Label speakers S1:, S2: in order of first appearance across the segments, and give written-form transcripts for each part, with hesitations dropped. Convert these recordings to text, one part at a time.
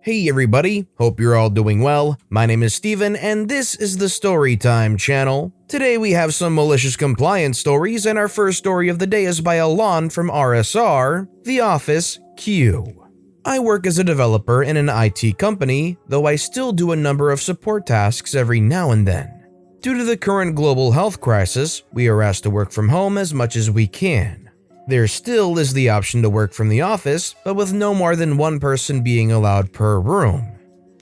S1: Hey everybody, hope you're all doing well. My name is Steven and this is the Storytime channel. Today we have some malicious compliance stories and our first story of the day is by Alon from RSR, The Office Q. I work as a developer in an IT company, though I still do a number of support tasks every now and then. Due to the current global health crisis, we are asked to work from home as much as we can. There still is the option to work from the office, but with no more than one person being allowed per room.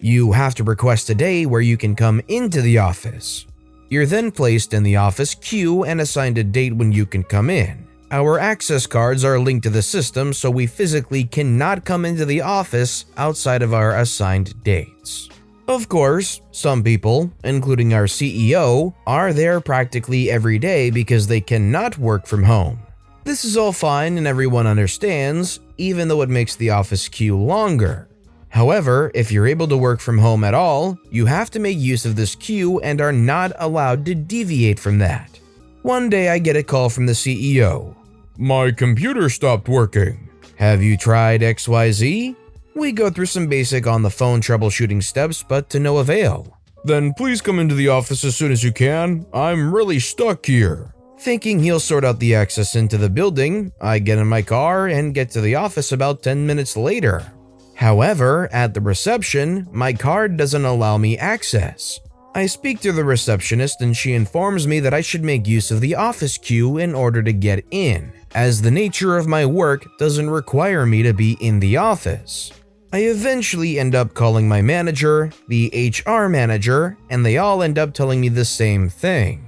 S1: You have to request a day where you can come into the office. You're then placed in the office queue and assigned a date when you can come in. Our access cards are linked to the system, so we physically cannot come into the office outside of our assigned dates. Of course, some people, including our CEO, are there practically every day because they cannot work from home. This is all fine and everyone understands, even though it makes the office queue longer. However, if you're able to work from home at all, you have to make use of this queue and are not allowed to deviate from that. One day I get a call from the CEO. "My computer stopped working. Have you tried XYZ?" We go through some basic on-the-phone troubleshooting steps, but to no avail. "Then please come into the office as soon as you can. I'm really stuck here." Thinking he'll sort out the access into the building, I get in my car and get to the office about 10 minutes later. However, at the reception, my card doesn't allow me access. I speak to the receptionist and she informs me that I should make use of the office queue in order to get in, as the nature of my work doesn't require me to be in the office. I eventually end up calling my manager, the HR manager, and they all end up telling me the same thing.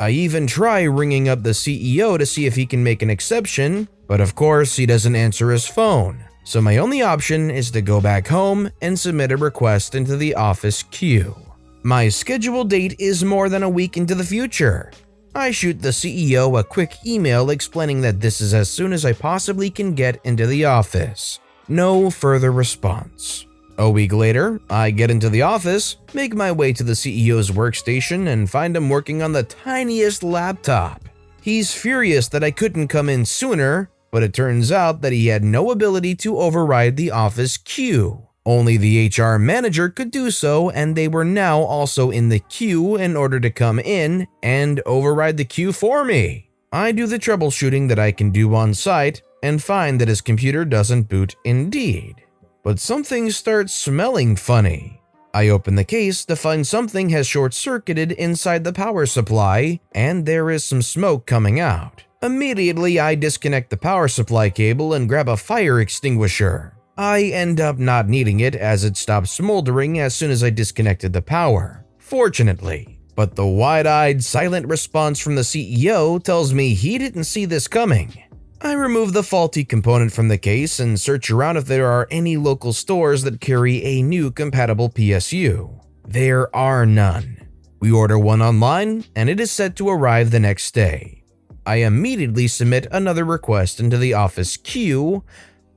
S1: I even try ringing up the CEO to see if he can make an exception, but of course he doesn't answer his phone. So my only option is to go back home and submit a request into the office queue. My scheduled date is more than a week into the future. I shoot the CEO a quick email explaining that this is as soon as I possibly can get into the office. No further response. A week later, I get into the office, make my way to the CEO's workstation, and find him working on the tiniest laptop. He's furious that I couldn't come in sooner, but it turns out that he had no ability to override the office queue. Only the HR manager could do so, and they were now also in the queue in order to come in and override the queue for me. I do the troubleshooting that I can do on site and find that his computer doesn't boot indeed. But something starts smelling funny. I open the case to find something has short-circuited inside the power supply, and there is some smoke coming out. Immediately, I disconnect the power supply cable and grab a fire extinguisher. I end up not needing it as it stopped smoldering as soon as I disconnected the power, fortunately. But the wide-eyed, silent response from the CEO tells me he didn't see this coming. I remove the faulty component from the case and search around if there are any local stores that carry a new compatible PSU. There are none. We order one online and it is set to arrive the next day. I immediately submit another request into the office queue,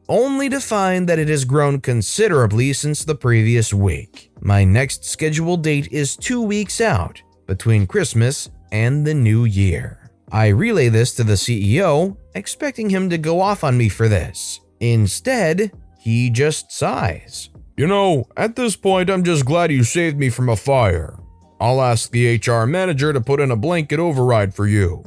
S1: only to find that it has grown considerably since the previous week. My next scheduled date is 2 weeks out, between Christmas and the New Year. I relay this to the CEO, expecting him to go off on me for this. Instead, he just sighs. "You know, at this point I'm just glad you saved me from a fire. I'll ask the HR manager to put in a blanket override for you."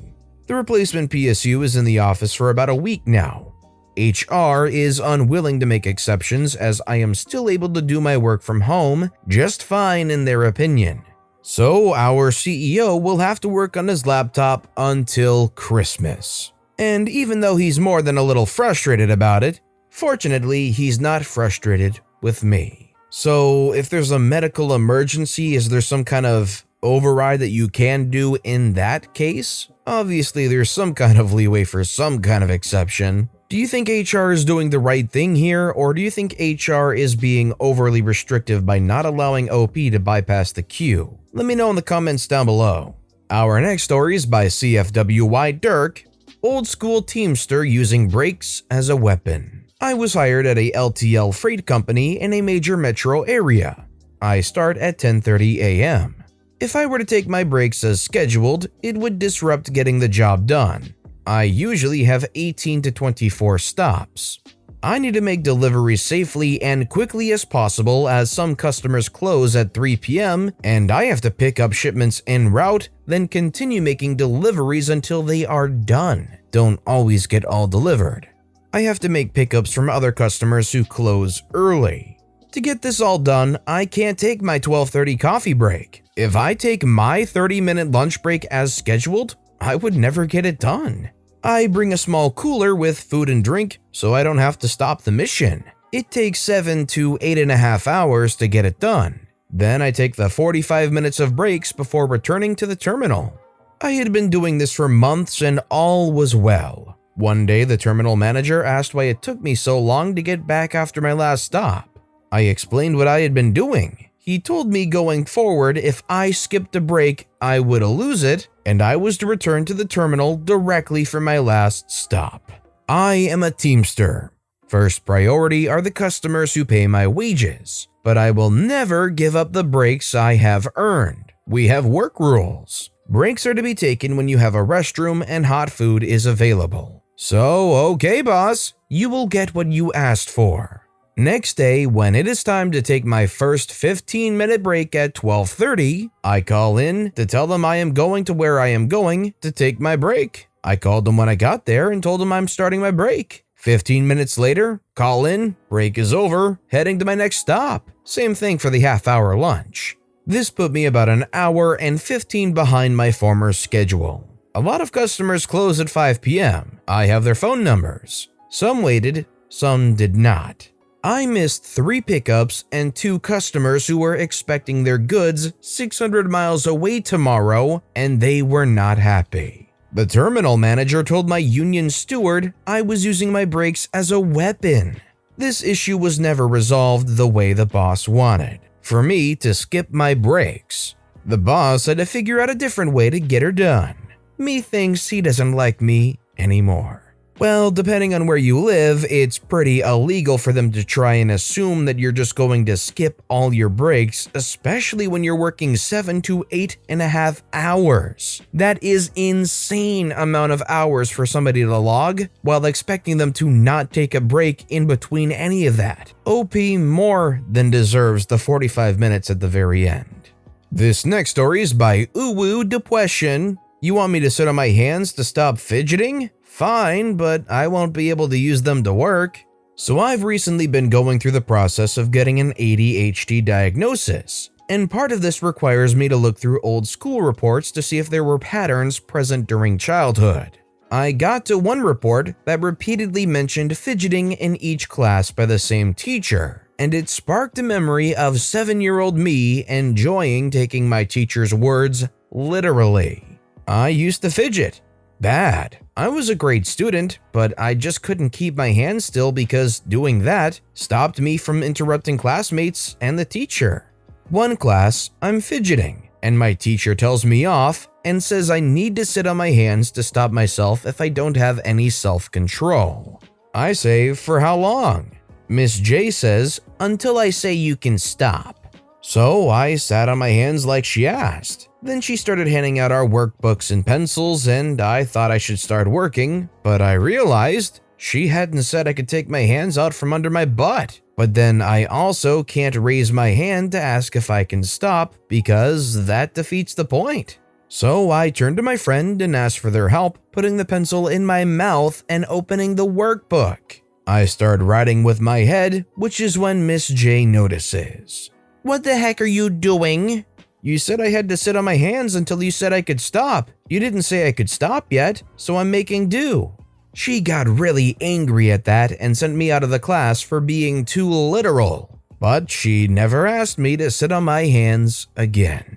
S1: The replacement PSU is in the office for about a week now. HR is unwilling to make exceptions as I am still able to do my work from home just fine in their opinion. So our CEO will have to work on his laptop until Christmas. And even though he's more than a little frustrated about it, fortunately he's not frustrated with me. So if there's a medical emergency, is there some kind of override that you can do in that case? Obviously there's some kind of leeway for some kind of exception. Do you think HR is doing the right thing here, or do you think HR is being overly restrictive by not allowing OP to bypass the queue? Let me know in the comments down below. Our next story is by CFWY Dirk, Old School Teamster Using Brakes as a Weapon. I was hired at a LTL freight company in a major metro area. I start at 10:30 a.m. If I were to take my breaks as scheduled, it would disrupt getting the job done. I usually have 18 to 24 stops. I need to make deliveries safely and quickly as possible as some customers close at 3 p.m. and I have to pick up shipments en route, then continue making deliveries until they are done. Don't always get all delivered. I have to make pickups from other customers who close early. To get this all done, I can't take my 12:30 coffee break. If I take my 30-minute lunch break as scheduled, I would never get it done. I bring a small cooler with food and drink so I don't have to stop the mission. It takes 7 to 8.5 hours to get it done. Then I take the 45 minutes of breaks before returning to the terminal. I had been doing this for months and all was well. One day the terminal manager asked why it took me so long to get back after my last stop. I explained what I had been doing. He told me going forward if I skipped a break, I would lose it, and I was to return to the terminal directly from my last stop. I am a Teamster. First priority are the customers who pay my wages, but I will never give up the breaks I have earned. We have work rules. Breaks are to be taken when you have a restroom and hot food is available. So, okay boss, you will get what you asked for. Next day, when it is time to take my first 15-minute break at 12:30, I call in to tell them I am going to where I am going to take my break. I called them when I got there and told them I'm starting my break. 15 minutes later, call in, break is over, heading to my next stop. Same thing for the half-hour lunch. This put me about an hour and 15 behind my former schedule. A lot of customers close at 5 p.m. I have their phone numbers. Some waited, some did not. I missed 3 pickups and 2 customers who were expecting their goods 600 miles away tomorrow, and they were not happy. The terminal manager told my union steward I was using my breaks as a weapon. This issue was never resolved the way the boss wanted, for me to skip my breaks. The boss had to figure out a different way to get her done. Me thinks he doesn't like me anymore. Well, depending on where you live, it's pretty illegal for them to try and assume that you're just going to skip all your breaks, especially when you're working 7 to 8.5 hours. That is insane amount of hours for somebody to log, while expecting them to not take a break in between any of that. OP more than deserves the 45 minutes at the very end. This next story is by Uwu Depression. You want me to sit on my hands to stop fidgeting? Fine, but I won't be able to use them to work. So I've recently been going through the process of getting an ADHD diagnosis, and part of this requires me to look through old school reports to see if there were patterns present during childhood. I got to one report that repeatedly mentioned fidgeting in each class by the same teacher, and it sparked a memory of 7-year-old me enjoying taking my teacher's words literally. I used to fidget. Bad. I was a great student, but I just couldn't keep my hands still because doing that stopped me from interrupting classmates and the teacher. One class, I'm fidgeting, and my teacher tells me off and says I need to sit on my hands to stop myself if I don't have any self-control. I say, for how long? Miss J says, until I say you can stop. So I sat on my hands like she asked. Then she started handing out our workbooks and pencils, and I thought I should start working, but I realized she hadn't said I could take my hands out from under my butt. But then I also can't raise my hand to ask if I can stop because that defeats the point. So I turned to my friend and asked for their help putting the pencil in my mouth and opening the workbook. I start writing with my head, which is when Miss J notices. "What the heck are you doing?" "You said I had to sit on my hands until you said I could stop. You didn't say I could stop yet, so I'm making do." She got really angry at that and sent me out of the class for being too literal. But she never asked me to sit on my hands again.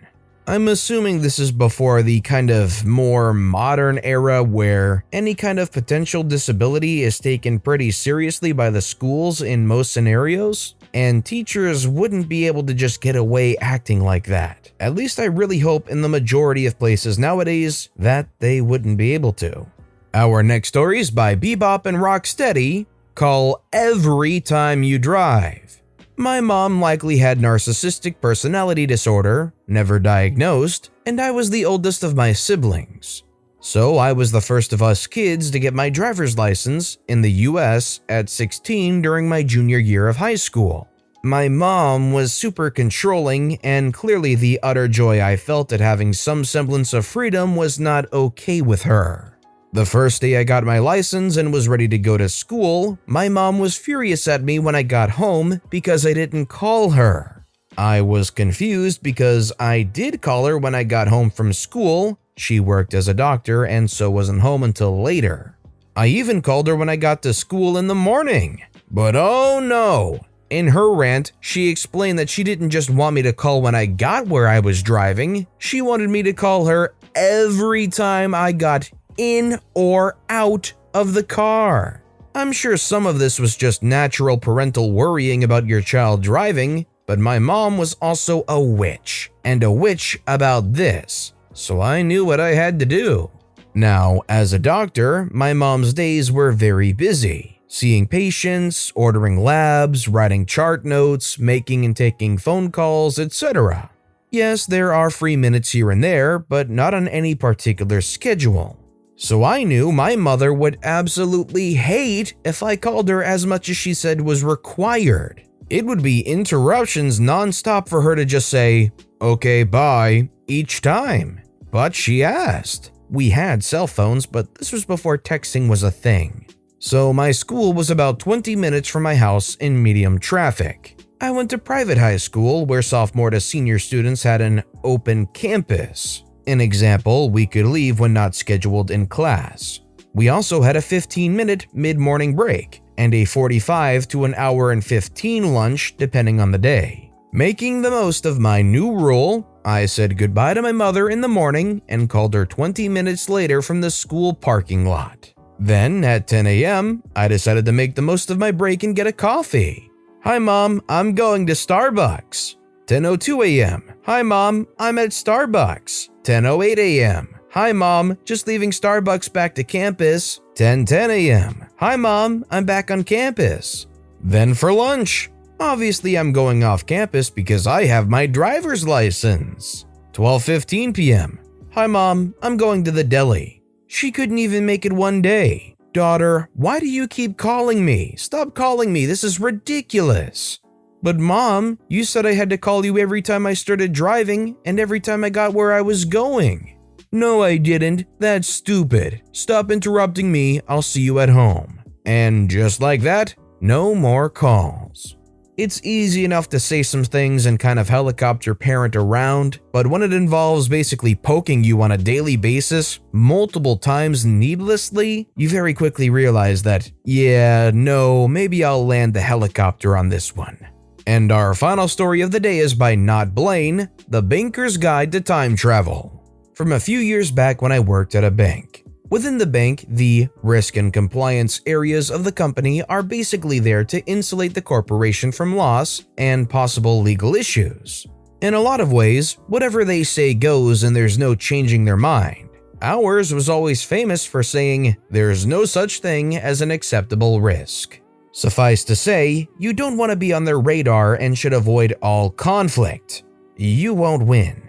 S1: I'm assuming this is before the kind of more modern era where any kind of potential disability is taken pretty seriously by the schools in most scenarios, and teachers wouldn't be able to just get away acting like that. At least I really hope in the majority of places nowadays that they wouldn't be able to. Our next story is by Bebop and Rocksteady, called Every Time You Drive. My mom likely had narcissistic personality disorder, never diagnosed, and I was the oldest of my siblings. So I was the first of us kids to get my driver's license in the US at 16 during my junior year of high school. My mom was super controlling, and clearly the utter joy I felt at having some semblance of freedom was not okay with her. The first day I got my license and was ready to go to school, my mom was furious at me when I got home because I didn't call her. I was confused because I did call her when I got home from school. She worked as a doctor and so wasn't home until later. I even called her when I got to school in the morning. But oh no! In her rant, she explained that she didn't just want me to call when I got where I was driving, she wanted me to call her every time I got in or out of the car. I'm sure some of this was just natural parental worrying about your child driving, but my mom was also a witch, and a witch about this, so I knew what I had to do. Now, as a doctor, my mom's days were very busy, seeing patients, ordering labs, writing chart notes, making and taking phone calls, etc. Yes, there are free minutes here and there, but not on any particular schedule. So I knew my mother would absolutely hate if I called her as much as she said was required. It would be interruptions nonstop for her to just say, "Okay, bye," each time. But she asked. We had cell phones, but this was before texting was a thing. So my school was about 20 minutes from my house in medium traffic. I went to private high school where sophomore to senior students had an open campus. An example, we could leave when not scheduled in class. We also had a 15-minute mid-morning break and a 45 to an hour and 15 lunch depending on the day. Making the most of my new rule, I said goodbye to my mother in the morning and called her 20 minutes later from the school parking lot. Then at 10 a.m., I decided to make the most of my break and get a coffee. "Hi Mom, I'm going to Starbucks." 10:02 a.m. "Hi Mom, I'm at Starbucks." 10:08 a.m. "Hi Mom, just leaving Starbucks back to campus." 10:10 a.m. "Hi Mom, I'm back on campus." Then for lunch. Obviously I'm going off campus because I have my driver's license. 12:15 p.m. "Hi Mom, I'm going to the deli." She couldn't even make it one day. "Daughter, why do you keep calling me? Stop calling me, this is ridiculous." "But Mom, you said I had to call you every time I started driving and every time I got where I was going." "No, I didn't. That's stupid. Stop interrupting me. I'll see you at home." And just like that, no more calls. It's easy enough to say some things and kind of helicopter parent around, but when it involves basically poking you on a daily basis, multiple times needlessly, you very quickly realize that, yeah, no, maybe I'll land the helicopter on this one. And our final story of the day is by Not Blaine, The Banker's Guide to Time Travel. From a few years back when I worked at a bank. Within the bank, the risk and compliance areas of the company are basically there to insulate the corporation from loss and possible legal issues. In a lot of ways, whatever they say goes and there's no changing their mind. Ours was always famous for saying, "There's no such thing as an acceptable risk." Suffice to say, you don't want to be on their radar and should avoid all conflict. You won't win.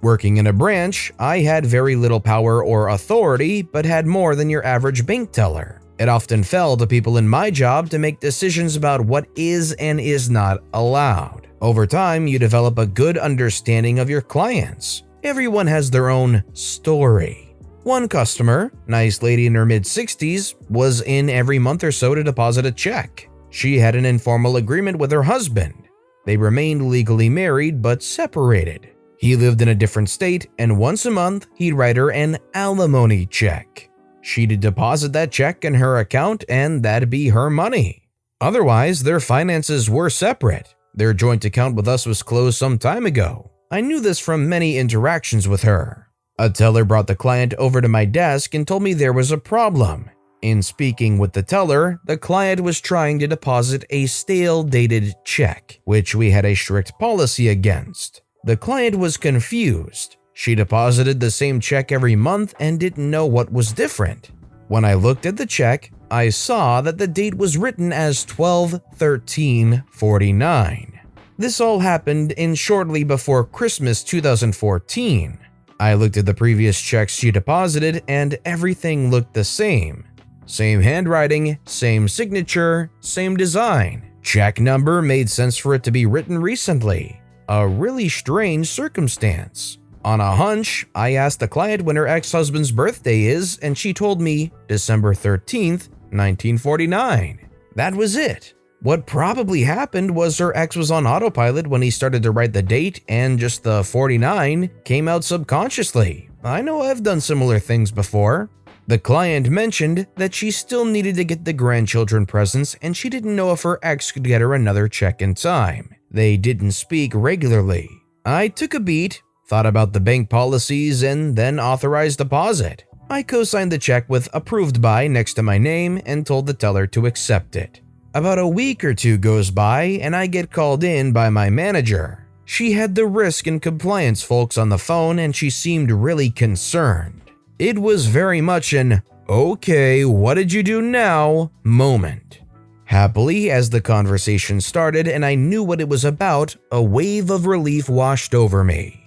S1: Working in a branch, I had very little power or authority, but had more than your average bank teller. It often fell to people in my job to make decisions about what is and is not allowed. Over time, you develop a good understanding of your clients. Everyone has their own story. One customer, nice lady in her mid-60s, was in every month or so to deposit a check. She had an informal agreement with her husband. They remained legally married but separated. He lived in a different state, and once a month, he'd write her an alimony check. She'd deposit that check in her account, and that'd be her money. Otherwise, their finances were separate. Their joint account with us was closed some time ago. I knew this from many interactions with her. A teller brought the client over to my desk and told me there was a problem. In speaking with the teller, the client was trying to deposit a stale dated check, which we had a strict policy against. The client was confused. She deposited the same check every month and didn't know what was different. When I looked at the check, I saw that the date was written as 12/13/49. This all happened in shortly before Christmas 2014. I looked at the previous checks she deposited and everything looked the same. Same handwriting, same signature, same design. Check number made sense for it to be written recently. A really strange circumstance. On a hunch, I asked the client when her ex-husband's birthday is, and she told me December 13th, 1949. That was it. What probably happened was her ex was on autopilot when he started to write the date, and just the 49 came out subconsciously. I know I've done similar things before. The client mentioned that she still needed to get the grandchildren presents and she didn't know if her ex could get her another check in time. They didn't speak regularly. I took a beat, thought about the bank policies, and then authorized deposit. I co-signed the check with approved by next to my name and told the teller to accept it. About a week or two goes by and I get called in by my manager. She had the risk and compliance folks on the phone and she seemed really concerned. It was very much an, "Okay, what did you do now?" moment. Happily, as the conversation started and I knew what it was about, a wave of relief washed over me.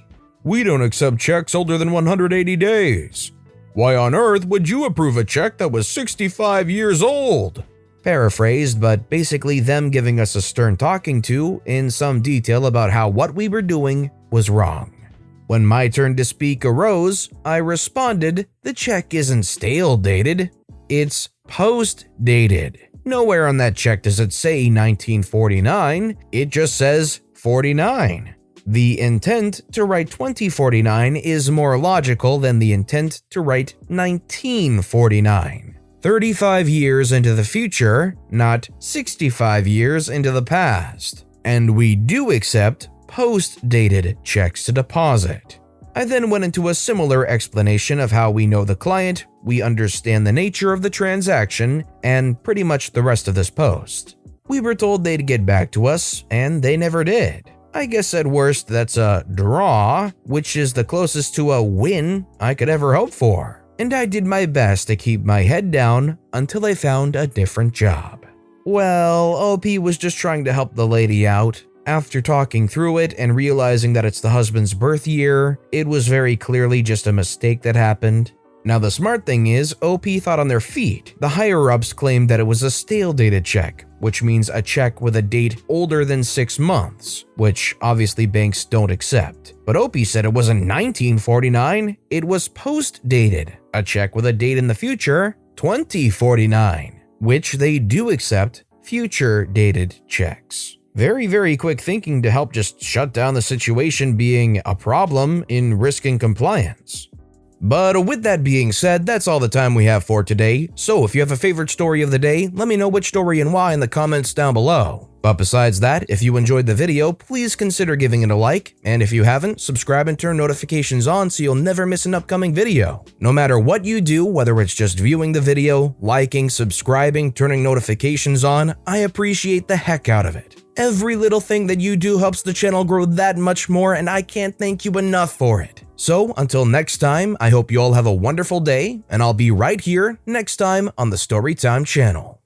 S1: "We don't accept checks older than 180 days. Why on earth would you approve a check that was 65 years old?" Paraphrased, but basically them giving us a stern talking to in some detail about how what we were doing was wrong. When my turn to speak arose, I responded, "The check isn't stale dated, it's post-dated. Nowhere on that check does it say 1949, it just says 49. The intent to write 2049 is more logical than the intent to write 1949. 35 years into the future, not 65 years into the past. And we do accept post-dated checks to deposit." I then went into a similar explanation of how we know the client, we understand the nature of the transaction, and pretty much the rest of this post. We were told they'd get back to us, and they never did. I guess at worst that's a draw, which is the closest to a win I could ever hope for. And I did my best to keep my head down until I found a different job. Well, OP was just trying to help the lady out. After talking through it and realizing that it's the husband's birth year, it was very clearly just a mistake that happened. Now the smart thing is, OP thought on their feet. The higher-ups claimed that it was a stale-dated check, which means a check with a date older than 6 months, which obviously banks don't accept. But OP said it wasn't 1949, it was post-dated, a check with a date in the future, 2049, which they do accept future-dated checks. Very, very quick thinking to help just shut down the situation being a problem in risk and compliance. But with that being said, that's all the time we have for today. So if you have a favorite story of the day, let me know which story and why in the comments down below. But besides that, if you enjoyed the video, please consider giving it a like, and if you haven't, subscribe and turn notifications on so you'll never miss an upcoming video. No matter what you do, whether it's just viewing the video, liking, subscribing, turning notifications on, I appreciate the heck out of it. Every little thing that you do helps the channel grow that much more, and I can't thank you enough for it. So until next time, I hope you all have a wonderful day, and I'll be right here next time on the Storytime channel.